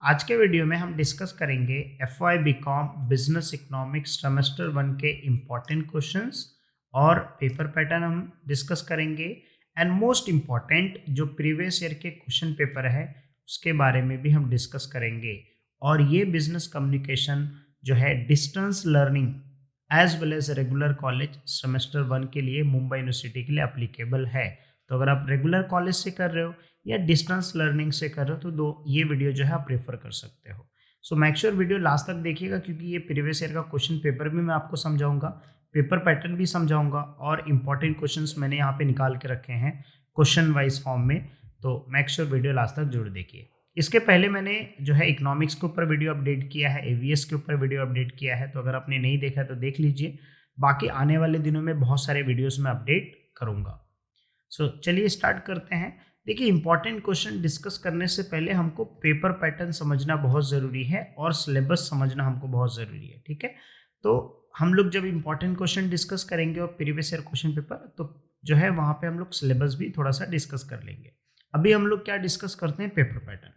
आज के वीडियो में हम डिस्कस करेंगे FY BCom business economics semester 1 के इम्पॉर्टेंट क्वेश्चंस और पेपर पैटर्न हम डिस्कस करेंगे एंड मोस्ट इम्पॉर्टेंट जो प्रीवियस ईयर के क्वेश्चन पेपर है उसके बारे में भी हम डिस्कस करेंगे। और ये बिजनेस कम्युनिकेशन जो है distance learning as well as regular college semester 1 के लिए मुंबई यूनिवर्सिटी के लिए अप्लीकेबल है। तो अगर आप रेगुलर कॉलेज से कर रहे हो या डिस्टेंस लर्निंग से कर रहे हो तो ये वीडियो जो है आप प्रेफर कर सकते हो। So make sure video last तक देखिएगा क्योंकि ये प्रीवियस ईयर का क्वेश्चन पेपर भी मैं आपको समझाऊंगा, पेपर पैटर्न भी समझाऊंगा और इंपॉर्टेंट क्वेश्चंस मैंने यहाँ पे निकाल के रखे हैं क्वेश्चन वाइज फॉर्म में। तो मेक श्योर वीडियो लास्ट तक जरूर देखिए। इसके पहले मैंने जो है इकोनॉमिक्स के ऊपर वीडियो अपडेट किया है, एवीएस के ऊपर वीडियो अपडेट किया है, तो अगर आपने नहीं देखा है तो देख लीजिए। बाकी आने वाले दिनों में बहुत सारे वीडियोस में अपडेट करूंगा। सो चलिए स्टार्ट करते हैं। देखिए इंपॉर्टेंट क्वेश्चन डिस्कस करने से पहले हमको पेपर पैटर्न समझना बहुत ज़रूरी है और सिलेबस समझना हमको बहुत ज़रूरी है, ठीक है। तो हम लोग जब इंपॉर्टेंट क्वेश्चन डिस्कस करेंगे और प्रीवियस ईयर क्वेश्चन पेपर तो जो है वहाँ पे हम लोग सिलेबस भी थोड़ा सा डिस्कस कर लेंगे। अभी हम लोग क्या डिस्कस करते हैं, पेपर पैटर्न।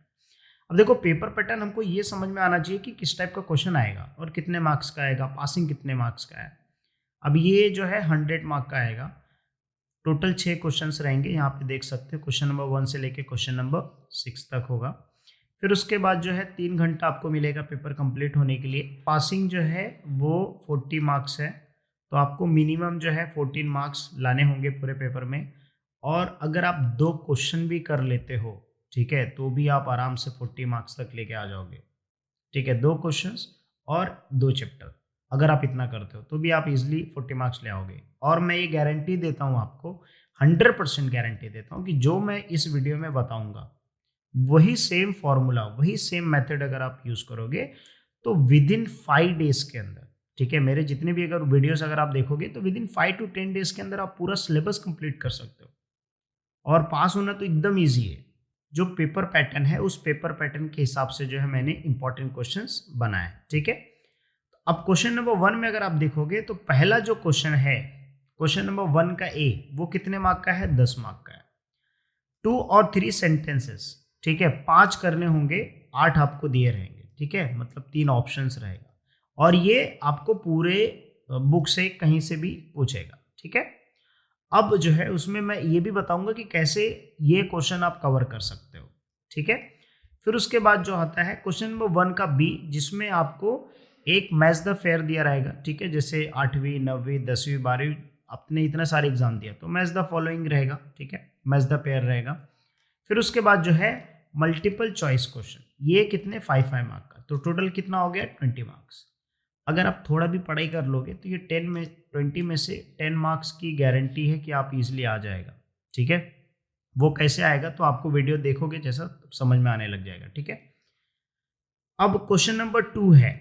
अब देखो पेपर पैटर्न हमको ये समझ में आना चाहिए कि किस टाइप का क्वेश्चन आएगा और कितने मार्क्स का आएगा, पासिंग कितने मार्क्स का है। अब ये जो है 100 मार्क का आएगा। टोटल 6 क्वेश्चंस रहेंगे, यहाँ पे देख सकते हो क्वेश्चन नंबर 1 से लेके क्वेश्चन नंबर 6 तक होगा। फिर उसके बाद जो है 3 घंटा आपको मिलेगा पेपर कंप्लीट होने के लिए। पासिंग जो है वो 40 मार्क्स है, तो आपको मिनिमम जो है 14 मार्क्स लाने होंगे पूरे पेपर में। और अगर आप 2 क्वेश्चन भी कर लेते हो, ठीक है, तो भी आप आराम से 40 मार्क्स तक लेके आ जाओगे, ठीक है। 2 क्वेश्चंस और 2 चैप्टर अगर आप इतना करते हो तो भी आप इजीली 40 मार्क्स ले आओगे। और मैं ये गारंटी देता हूँ आपको, 100% गारंटी देता हूँ कि जो मैं इस वीडियो में बताऊंगा वही सेम फॉर्मूला, वही सेम मेथड अगर आप यूज करोगे तो विद इन 5 डेज के अंदर, ठीक है, मेरे जितने भी अगर वीडियोस अगर आप देखोगे तो विद इन 5 to 10 डेज के अंदर आप पूरा सिलेबस कंप्लीट कर सकते हो। और पास होना तो एकदम ईजी है। जो पेपर पैटर्न है उस पेपर पैटर्न के हिसाब से जो है मैंने इंपॉर्टेंट क्वेश्चंस बनाए, ठीक है। अब क्वेश्चन नंबर 1 में अगर आप देखोगे तो पहला जो क्वेश्चन है, क्वेश्चन नंबर 1 का ए, वो कितने मार्क का है, 10 मार्क का है। 2 और 3 सेंटेंसेस, ठीक है, 5 करने होंगे, 8 आपको दिए रहेंगे, ठीक है, मतलब 3 ऑप्शंस रहेगा। और ये आपको पूरे बुक से कहीं से भी पूछेगा, ठीक है। अब जो है उसमें मैं ये भी बताऊंगा कि कैसे ये क्वेश्चन आप कवर कर सकते हो, ठीक है। फिर उसके बाद जो आता है क्वेश्चन नंबर 1 का बी, जिसमें आपको एक मैच द फेयर दिया रहेगा, ठीक है। जैसे 8वीं 9वीं 10वीं 12वीं आपने इतने सारे एग्जाम दिया तो मैच द फॉलोइंग रहेगा, ठीक है, मैच द पेयर रहेगा। फिर उसके बाद जो है मल्टीपल चॉइस क्वेश्चन, ये कितने 5 मार्क का, तो टोटल कितना हो गया 20 मार्क्स। अगर आप थोड़ा भी पढ़ाई कर लोगे तो ये 20 में से 10 मार्क्स की गारंटी है कि आप इजीली आ जाएगा, ठीक है। वो कैसे आएगा तो आपको वीडियो देखोगे जैसा समझ में आने लग जाएगा, ठीक है। अब क्वेश्चन नंबर 2 है।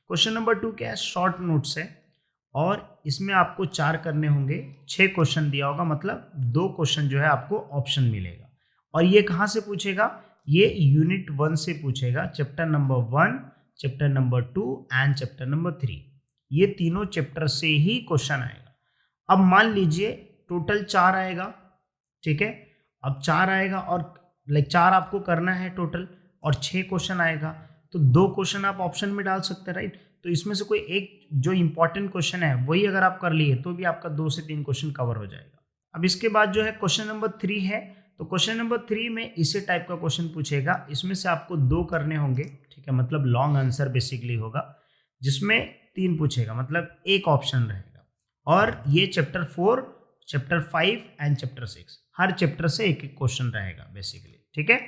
क्वेश्चन नंबर 2 क्या है, शॉर्ट नोट्स है और इसमें आपको 4 करने होंगे। 6 क्वेश्चन दिया होगा, मतलब 2 क्वेश्चन जो है आपको ऑप्शन मिलेगा। और ये कहाँ से पूछेगा, ये यूनिट 1 से पूछेगा, chapter number 1, chapter number 2 and chapter number 3। ये तीनों चैप्टर से ही क्वेश्चन आएगा। अब मान लीजिए टोटल 4 आएगा, ठीक है। अब 4 आएगा और 4 आपको करना है टोटल, और 6 क्वेश्चन आएगा तो 2 क्वेश्चन आप ऑप्शन में डाल सकते हैं, राइट। तो इसमें से कोई एक जो इंपॉर्टेंट क्वेश्चन है वही अगर आप कर लिए तो भी आपका 2 से 3 क्वेश्चन कवर हो जाएगा। अब इसके बाद जो है क्वेश्चन नंबर 3 है, तो क्वेश्चन नंबर 3 में इसी टाइप का क्वेश्चन पूछेगा। इसमें से आपको 2 करने होंगे, ठीक है, मतलब लॉन्ग आंसर बेसिकली होगा, जिसमें 3 पूछेगा, मतलब एक ऑप्शन रहेगा। और ये chapter 4, chapter 5 and chapter 6, her chapter से एक एक क्वेश्चन रहेगा बेसिकली, ठीक है।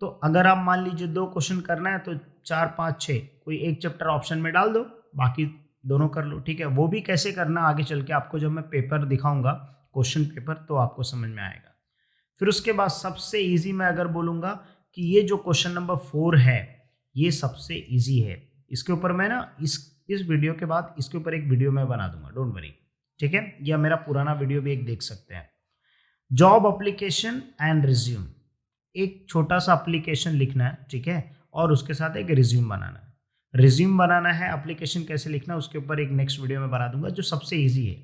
तो अगर आप मान लीजिए 2 क्वेश्चन करना है तो 4 5 6 कोई एक चैप्टर ऑप्शन में डाल दो, बाकी दोनों कर लो, ठीक है। वो भी कैसे करना आगे चल के आपको जब मैं पेपर दिखाऊंगा, क्वेश्चन पेपर, तो आपको समझ में आएगा। फिर उसके बाद सबसे इजी मैं अगर बोलूँगा कि ये जो क्वेश्चन नंबर 4 है ये सबसे इजी है। इसके ऊपर मैं ना इस वीडियो के बाद इसके ऊपर एक वीडियो मैं बना दूंगा, डोंट वरी, ठीक है। या मेरा पुराना वीडियो भी एक देख सकते हैं। जॉब एप्लीकेशन एंड रिज्यूम, एक छोटा सा एप्लीकेशन लिखना है, ठीक है, और उसके साथ एक रिज्यूम बनाना है। रिज्यूम बनाना है, एप्लीकेशन कैसे लिखना है उसके ऊपर एक नेक्स्ट वीडियो में बना दूंगा जो सबसे इजी है।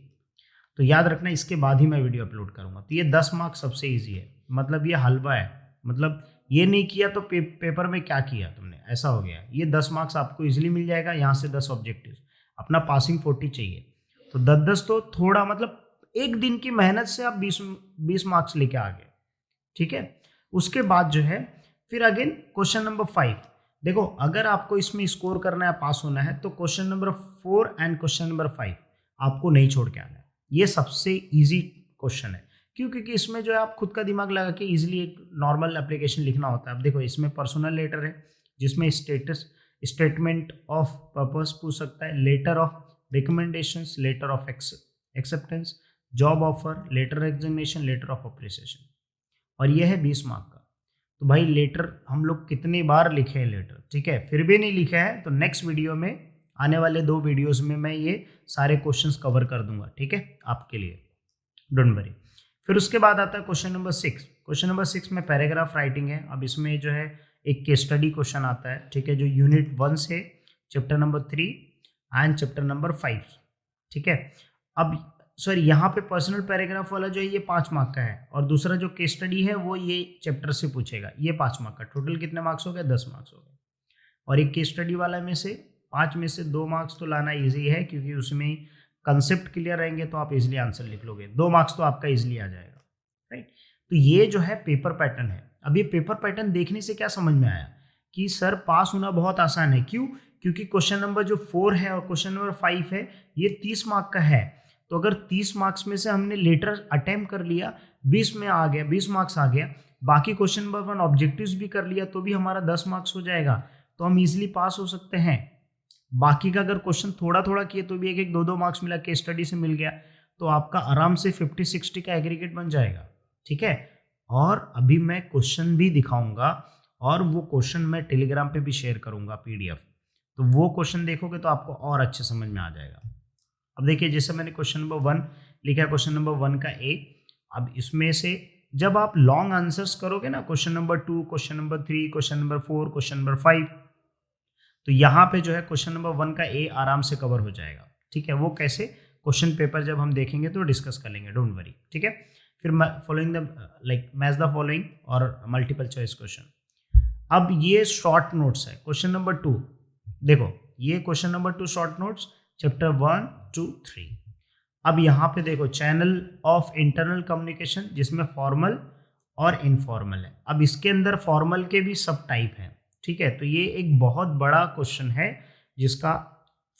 तो याद रखना इसके बाद ही मैं वीडियो अपलोड करूंगा। तो ये 10 मार्क्स सबसे इजी है, मतलब ये हलवा है, मतलब ये नहीं किया तो पेपर में क्या किया तुमने, ऐसा हो गया। ये 10 मार्क्स आपको इजीली मिल जाएगा, यहाँ से 10 ऑब्जेक्टिव, अपना पासिंग 40 चाहिए, तो 10-10 तो थोड़ा मतलब एक दिन की मेहनत से आप 20 मार्क्स लेके आ गए, ठीक है। उसके बाद जो है फिर अगेन क्वेश्चन नंबर 5, देखो अगर आपको इसमें स्कोर करना है, पास होना है, तो question number 4 and question number 5 आपको नहीं छोड़ के आना है। ये सबसे इजी क्वेश्चन है, क्यों? क्योंकि इसमें जो है आप खुद का दिमाग लगा के इजीली एक नॉर्मल एप्लीकेशन लिखना होता है। अब देखो इसमें पर्सनल लेटर है, जिसमें स्टेटमेंट ऑफ पर्पस पूछ सकता है, letter of recommendations, letter of acceptance, job offer, letter examination, letter of appreciation, और ये है 20 मार्क का। तो भाई लेटर हम लोग कितनी बार लिखे हैं लेटर, ठीक है, फिर भी नहीं लिखा है तो नेक्स्ट वीडियो में, आने वाले 2 वीडियोस में मैं ये सारे क्वेश्चंस कवर कर दूंगा, ठीक है, आपके लिए, डोंट वरी। फिर उसके बाद आता है क्वेश्चन नंबर 6। क्वेश्चन नंबर 6 में पैराग्राफ राइटिंग है। अब इसमें जो है एक केस स्टडी क्वेश्चन आता है, ठीक है, जो यूनिट 1 से chapter number 3 and chapter number 5, ठीक है। अब सॉरी, यहाँ पे पर्सनल पैराग्राफ वाला जो है ये 5 मार्क का है, और दूसरा जो केस स्टडी है वो ये चैप्टर से पूछेगा, ये 5 मार्क का। टोटल कितने मार्क्स हो गए? 10 मार्क्स हो गए। और एक केस स्टडी वाला में से 5 में से 2 मार्क्स तो लाना ईजी है, क्योंकि उसमें कंसेप्ट क्लियर रहेंगे तो आप इजीली आंसर लिख लोगे। 2 मार्क्स तो आपका इजीली आ जाएगा, राइट। तो ये जो है पेपर पैटर्न है। अब ये पेपर पैटर्न देखने से क्या समझ में आया कि सर पास होना बहुत आसान है। क्यों? क्योंकि क्वेश्चन नंबर जो 4 है और क्वेश्चन नंबर 5 है, ये 30 मार्क का है। तो अगर 30 मार्क्स में से हमने लेटर अटेम्प्ट कर लिया, 20 में आ गया, 20 मार्क्स आ गया, बाकी क्वेश्चन नंबर 1 ऑब्जेक्टिव्स भी कर लिया, तो भी हमारा 10 मार्क्स हो जाएगा, तो हम इजीली पास हो सकते हैं। बाकी का अगर क्वेश्चन थोड़ा थोड़ा किए तो भी 1-1, 2-2 मार्क्स मिला, केस स्टडी से मिल गया, तो आपका आराम से 50-60 का एग्रीगेट बन जाएगा, ठीक है। और अभी मैं क्वेश्चन भी दिखाऊंगा, और वो क्वेश्चन मैं टेलीग्राम पे भी शेयर करूंगा PDF, तो वो क्वेश्चन देखोगे तो आपको और अच्छे समझ में आ जाएगा। अब देखिए, जैसे मैंने क्वेश्चन नंबर 1 लिखा है, क्वेश्चन नंबर 1 का A। अब इसमें से जब आप लॉन्ग आंसर्स करोगे ना, question number 2, question number 3, question number 4, question number 5, तो यहाँ पे जो है क्वेश्चन नंबर 1 का A आराम से कवर हो जाएगा, ठीक है। वो कैसे? क्वेश्चन पेपर जब हम देखेंगे तो डिस्कस कर लेंगे, डोंट वरी, ठीक है। फिर following the match the following और मल्टीपल चॉइस क्वेश्चन। अब ये शॉर्ट नोट्स है। क्वेश्चन नंबर 2, देखो ये question number 2 short notes, chapter 1, 2, 3। अब यहाँ पे देखो चैनल ऑफ इंटरनल कम्युनिकेशन, जिसमें फॉर्मल और इनफॉर्मल है। अब इसके अंदर फॉर्मल के भी सब टाइप हैं, ठीक है। तो ये एक बहुत बड़ा क्वेश्चन है, जिसका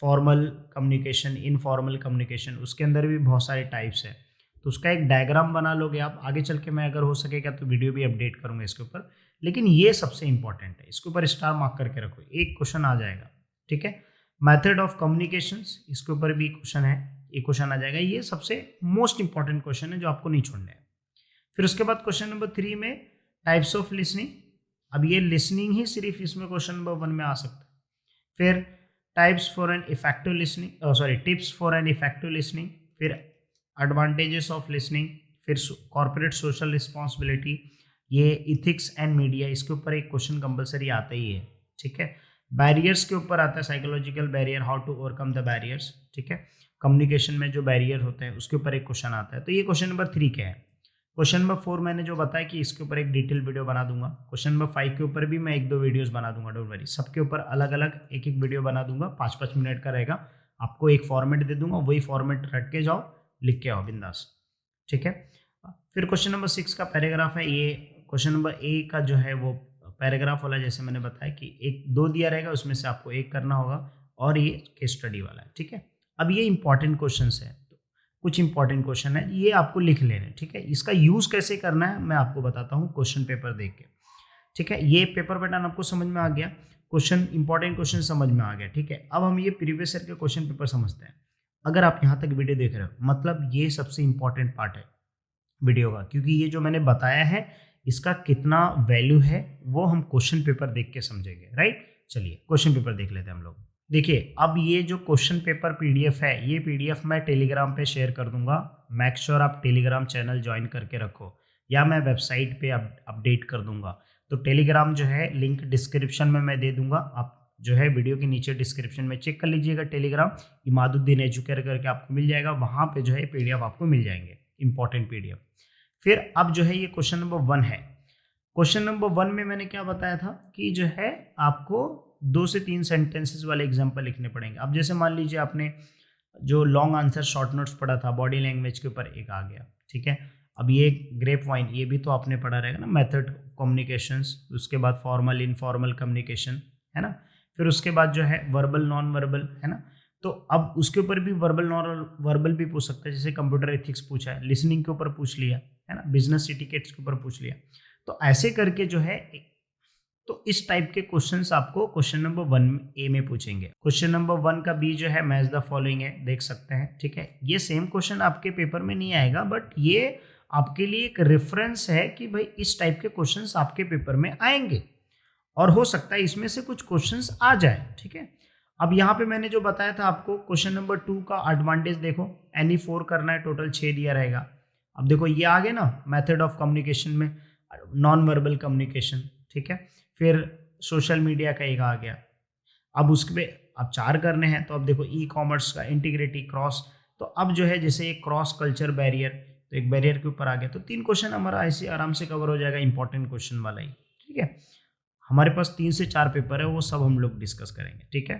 फॉर्मल कम्युनिकेशन, इनफॉर्मल कम्युनिकेशन, उसके अंदर भी बहुत सारे टाइप्स हैं। तो उसका एक डायग्राम बना लोगे आप, आगे चल के मैं अगर हो सकेगा तो वीडियो भी अपडेट करूँगा इसके ऊपर, लेकिन ये सबसे इंपॉर्टेंट है, इसके ऊपर स्टार मार्क करके रखो, एक क्वेश्चन आ जाएगा, ठीक है। मेथड ऑफ कम्युनिकेशंस, इसके ऊपर भी क्वेश्चन है, एक क्वेश्चन आ जाएगा। ये सबसे मोस्ट इंपॉर्टेंट क्वेश्चन है जो आपको नहीं छोड़ना है। फिर उसके बाद क्वेश्चन नंबर 3 में टाइप्स ऑफ लिसनिंग। अब ये लिसनिंग ही सिर्फ इसमें क्वेश्चन नंबर 1 में आ सकता है। फिर types for an effective listening, sorry tips for an effective listening, फिर एडवांटेजेस ऑफ लिसनिंग, फिर कॉर्पोरेट सोशल रिस्पॉन्सिबिलिटी, ये इथिक्स एंड मीडिया, इसके ऊपर एक क्वेश्चन कंपलसरी आता ही है, ठीक है। बैरियर्स के ऊपर आता है, psychological barrier, how to overcome the barriers, ठीक है। कम्युनिकेशन में जो बैरियर होते हैं उसके ऊपर एक क्वेश्चन आता है। तो ये क्वेश्चन नंबर 3 क्या है। क्वेश्चन नंबर 4 मैंने जो बताया कि इसके ऊपर एक डिटेल वीडियो बना दूंगा। क्वेश्चन नंबर 5 के ऊपर भी मैं 1-2 वीडियोस बना दूंगा, डोंट वरी। सबके ऊपर अलग अलग एक वीडियो बना दूंगा, 5-5 मिनट का रहेगा। आपको एक फॉर्मेट दे दूंगा, वही फॉर्मेट रट के जाओ, लिख के आओ बिंदास, ठीक है। फिर क्वेश्चन नंबर 6 का पैराग्राफ है। ये क्वेश्चन नंबर A का जो है वो पैराग्राफ वाला, जैसे मैंने बताया कि 1-2 दिया रहेगा, उसमें से आपको एक करना होगा, और ये केस स्टडी वाला है, ठीक है। अब ये इंपॉर्टेंट क्वेश्चन है, कुछ इंपॉर्टेंट क्वेश्चन है, ये आपको लिख लेने, ठीक है। इसका यूज़ कैसे करना है मैं आपको बताता हूँ क्वेश्चन पेपर देख के, ठीक है। ये पेपर पैटर्न आपको समझ में आ गया, क्वेश्चन इंपॉर्टेंट क्वेश्चन समझ में आ गया, ठीक है। अब हम ये प्रीवियस ईयर के क्वेश्चन पेपर समझते हैं। अगर आप यहाँ तक वीडियो देख रहे हो, मतलब ये सबसे इंपॉर्टेंट पार्ट है वीडियो का, क्योंकि ये जो मैंने बताया है इसका कितना वैल्यू है वो हम क्वेश्चन पेपर देख के समझेंगे, राइट। चलिए क्वेश्चन पेपर देख लेते हैं हम लोग। देखिए, अब ये जो क्वेश्चन पेपर PDF है, ये PDF मैं टेलीग्राम पे शेयर कर दूंगा। मेक श्योर आप टेलीग्राम चैनल ज्वाइन करके रखो, या मैं वेबसाइट पे अपडेट कर दूंगा। तो टेलीग्राम जो है लिंक डिस्क्रिप्शन में मैं दे दूंगा, आप जो है वीडियो के नीचे डिस्क्रिप्शन में चेक कर लीजिएगा। टेलीग्राम इमादुद्दीन एजुकेटर करके आपको मिल जाएगा, वहाँ पे जो है PDF आपको मिल जाएंगे, इंपॉर्टेंट PDF। फिर अब जो है ये क्वेश्चन नंबर 1 है। क्वेश्चन नंबर 1 में मैंने क्या बताया था कि जो है आपको 2 से 3 सेंटेंसेस वाले एग्जाम्पल लिखने पड़ेंगे। अब जैसे मान लीजिए आपने जो लॉन्ग आंसर शॉर्ट नोट्स पढ़ा था, बॉडी लैंग्वेज के ऊपर एक आ गया, ठीक है। अब ये ग्रेप वाइन, ये भी तो आपने पढ़ा रहेगा ना, मेथड कम्युनिकेशंस, उसके बाद फॉर्मल इनफॉर्मल कम्युनिकेशन, है ना। फिर उसके बाद जो है वर्बल नॉन वर्बल, है ना। तो अब उसके ऊपर भी वर्बल नॉन वर्बल भी पूछ सकते हैं, जैसे कंप्यूटर एथिक्स पूछा है, लिसनिंग के ऊपर पूछ लिया, है ना, बिजनेस एटिकेट्स के ऊपर पूछ लिया। तो ऐसे करके जो है, तो इस टाइप के क्वेश्चंस आपको क्वेश्चन नंबर 1 ए में पूछेंगे। क्वेश्चन नंबर 1 का बी जो है मैच द फॉलोइंग है, देख सकते हैं, ठीक है। ये सेम क्वेश्चन आपके पेपर में नहीं आएगा, बट ये आपके लिए एक रेफरेंस है कि भाई इस टाइप के क्वेश्चंस आपके पेपर में आएंगे और हो सकता है इसमें से कुछ क्वेश्चंस आ जाए, ठीक है। अब यहाँ पे मैंने जो बताया था आपको, क्वेश्चन नंबर 2 का एडवांटेज देखो, एनी 4 करना है, टोटल 6 दिया रहेगा। अब देखो ये आ गए ना, मेथड ऑफ कम्युनिकेशन में नॉन वर्बल कम्युनिकेशन, ठीक है। फिर सोशल मीडिया का एक आ गया। अब उसके अब 4 करने हैं, तो अब देखो ई कॉमर्स का इंटीग्रिटी क्रॉस, तो अब जो है जैसे एक क्रॉस कल्चर बैरियर, तो एक बैरियर के ऊपर आ गया, तो 3 क्वेश्चन हमारा ऐसे आराम से कवर हो जाएगा, इंपॉर्टेंट क्वेश्चन वाला ही, ठीक है। हमारे पास 3 से 4 पेपर है, वो सब हम लोग डिस्कस करेंगे, ठीक है।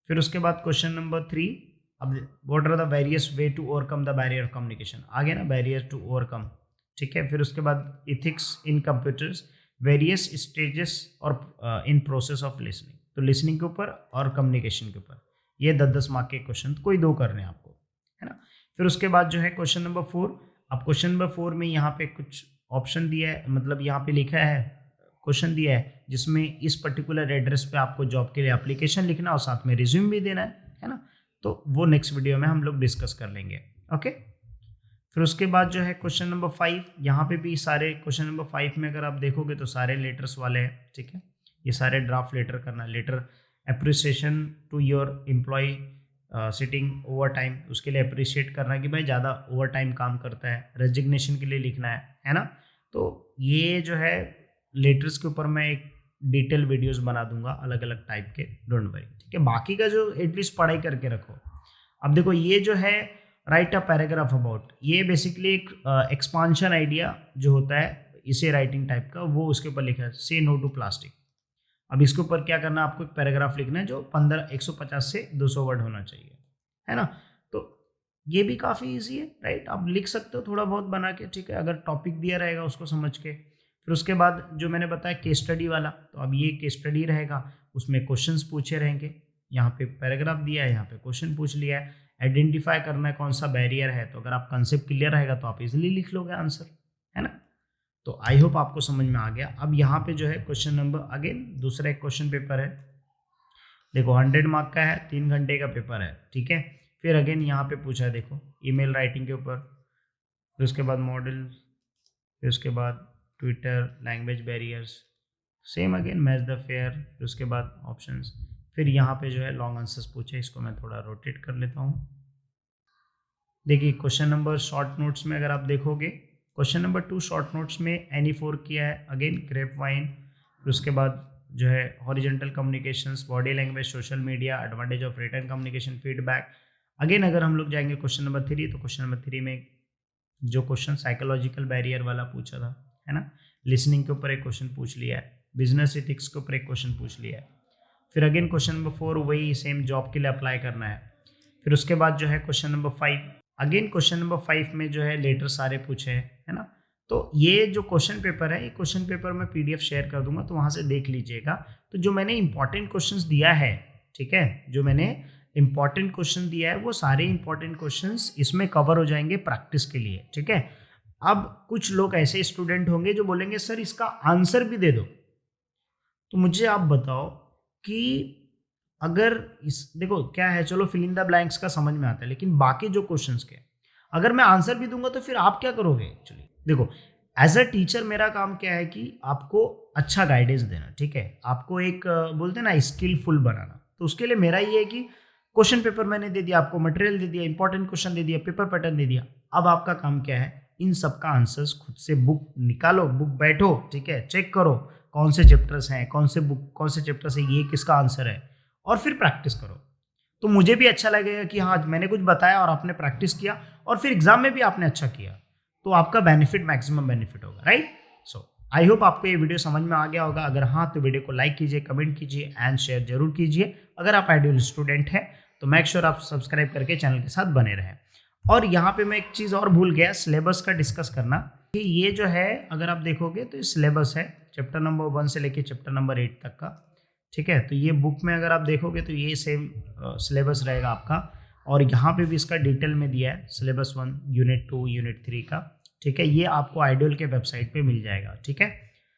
फिर उसके बाद क्वेश्चन नंबर 3, अब what are the various way to overcome the barrier of communication, आ गया ना, बैरियर टू ओवरकम, ठीक है। फिर उसके बाद ethics in computers, various stages और इन प्रोसेस ऑफ लिसनिंग, तो लिसनिंग के ऊपर और कम्युनिकेशन के ऊपर, ये 10-10 मार्क के क्वेश्चन, कोई 2 करने हैं आपको, है ना। फिर उसके बाद जो है क्वेश्चन नंबर 4, अब क्वेश्चन नंबर 4 में यहाँ पे कुछ ऑप्शन दिया है, मतलब यहाँ पे लिखा है, क्वेश्चन दिया है जिसमें इस पर्टिकुलर एड्रेस पे आपको जॉब के लिए एप्लीकेशन लिखना और साथ में रिज्यूम भी देना है ना। तो वो नेक्स्ट वीडियो में हम लोग डिस्कस कर लेंगे, ओके। फिर उसके बाद जो है क्वेश्चन नंबर 5, यहाँ पे भी सारे क्वेश्चन नंबर 5 में अगर आप देखोगे तो सारे लेटर्स वाले हैं, ठीक है। ये सारे ड्राफ्ट लेटर करना, letter appreciation to your employ sitting overtime, उसके लिए अप्रिशिएट करना कि भाई ज़्यादा ओवर टाइम काम करता है, रेजिग्नेशन के लिए लिखना है ना। तो ये जो है लेटर्स के ऊपर मैं एक डिटेल वीडियोस बना दूंगा अलग अलग टाइप के, डोंट वरी, ठीक है। बाकी का जो एटलीस्ट पढ़ाई करके रखो। अब देखो ये जो है राइट अ पैराग्राफ अबाउट, ये बेसिकली एक एक्सपांशन आइडिया जो होता है इसे राइटिंग टाइप का, वो उसके ऊपर लिखा है, से नो टू प्लास्टिक। अब इसके ऊपर क्या करना है, आपको एक पैराग्राफ लिखना है जो 150 से 200 वर्ड होना चाहिए, है ना। तो ये भी काफ़ी ईजी है, राइट, आप लिख सकते हो थोड़ा बहुत बना के, ठीक है, अगर टॉपिक दिया रहेगा उसको समझ के। फिर उसके बाद जो मैंने बताया केस स्टडी वाला, तो अब ये केस स्टडी रहेगा, उसमें क्वेश्चंस पूछे रहेंगे, यहाँ पे पैराग्राफ दिया है, यहाँ पे क्वेश्चन पूछ लिया है, आइडेंटिफाई करना है कौन सा बैरियर है, तो अगर आप कंसेप्ट क्लियर रहेगा तो आप इजीली लिख लोगे आंसर, है ना। तो आई होप आपको समझ में आ गया। अब यहाँ पे जो है क्वेश्चन नंबर, अगेन दूसरा एक क्वेश्चन पेपर है, देखो 100 मार्क का है, 3 घंटे का पेपर है, ठीक है। फिर अगेन यहाँ पे पूछा है, देखो ईमेल राइटिंग के ऊपर, फिर उसके बाद मॉडल, फिर उसके बाद Twitter language barriers, same again match the fair, फिर उसके बाद ऑप्शंस, फिर यहाँ पे जो है लॉन्ग आंसर्स पूछे, इसको मैं थोड़ा रोटेट कर लेता हूँ। देखिए क्वेश्चन नंबर शॉर्ट नोट्स में अगर आप देखोगे, क्वेश्चन नंबर 2 शॉर्ट नोट्स में एनी 4 किया है, अगेन ग्रेप वाइन, फिर उसके बाद जो है horizontal communications, body language, social media, advantage of written communication, feedback. Again अगर हम लोग जाएंगे क्वेश्चन नंबर 3, तो क्वेश्चन नंबर 3 में जो क्वेश्चन साइकोलॉजिकल बैरियर वाला पूछा था, है ना, लिसनिंग के ऊपर एक क्वेश्चन पूछ लिया है, बिजनेस एथिक्स के ऊपर एक क्वेश्चन पूछ लिया है। फिर अगेन क्वेश्चन नंबर 4 वही सेम जॉब के लिए अप्लाई करना है। फिर उसके बाद जो है question number 5, again question number 5 में जो है लेटर सारे पूछे हैं, है ना। तो ये जो क्वेश्चन पेपर है, ये क्वेश्चन पेपर मैं PDF शेयर कर दूंगा, तो वहाँ से देख लीजिएगा। तो जो मैंने इंपॉर्टेंट क्वेश्चंस दिया है, ठीक है, जो मैंने इंपॉर्टेंट क्वेश्चन दिया है, वो सारे इंपॉर्टेंट क्वेश्चंस इसमें कवर हो जाएंगे प्रैक्टिस के लिए, ठीक है। अब कुछ लोग ऐसे स्टूडेंट होंगे जो बोलेंगे सर इसका आंसर भी दे दो, तो मुझे आप बताओ कि अगर इस, देखो क्या है, चलो फिल इन द ब्लैंक्स का समझ में आता है, लेकिन बाकी जो क्वेश्चंस के अगर मैं आंसर भी दूंगा तो फिर आप क्या करोगे। एक्चुअली देखो एज अ टीचर मेरा काम क्या है कि आपको अच्छा गाइडेंस देना, ठीक है, आपको एक बोलते हैं ना स्किलफुल बनाना। तो उसके लिए मेरा ये है कि क्वेश्चन पेपर मैंने दे दिया आपको, मटेरियल दे दिया, इंपॉर्टेंट क्वेश्चन दे दिया, पेपर पैटर्न दे दिया। अब आपका काम क्या है, इन सब का आंसर्स खुद से बुक निकालो, बुक बैठो, ठीक है, चेक करो कौन से चैप्टर्स हैं, कौन से चैप्टर से ये किसका आंसर है, और फिर प्रैक्टिस करो। तो मुझे भी अच्छा लगेगा कि हाँ मैंने कुछ बताया और आपने प्रैक्टिस किया और फिर एग्जाम में भी आपने अच्छा किया, तो आपका बेनिफिट मैक्सिमम बेनिफिट होगा, राइट। सो आई होप आपको ये वीडियो समझ में आ गया होगा। अगर हाँ तो वीडियो को लाइक कीजिए, कमेंट कीजिए एंड शेयर जरूर कीजिए। अगर आप आइडियल स्टूडेंट हैं तो मेक श्योर आप सब्सक्राइब करके चैनल के साथ बने रहें। और यहाँ पे मैं एक चीज़ और भूल गया, सिलेबस का डिस्कस करना। कि ये जो है अगर आप देखोगे तो सिलेबस है चैप्टर नंबर 1 से लेके चैप्टर नंबर 8 तक का। ठीक है, तो ये बुक में अगर आप देखोगे तो ये सेम सिलेबस रहेगा आपका। और यहाँ पे भी इसका डिटेल में दिया है सिलेबस 1, यूनिट 2, यूनिट 3 का। ठीक है, ये आपको आइडियल के वेबसाइट पे मिल जाएगा। ठीक है।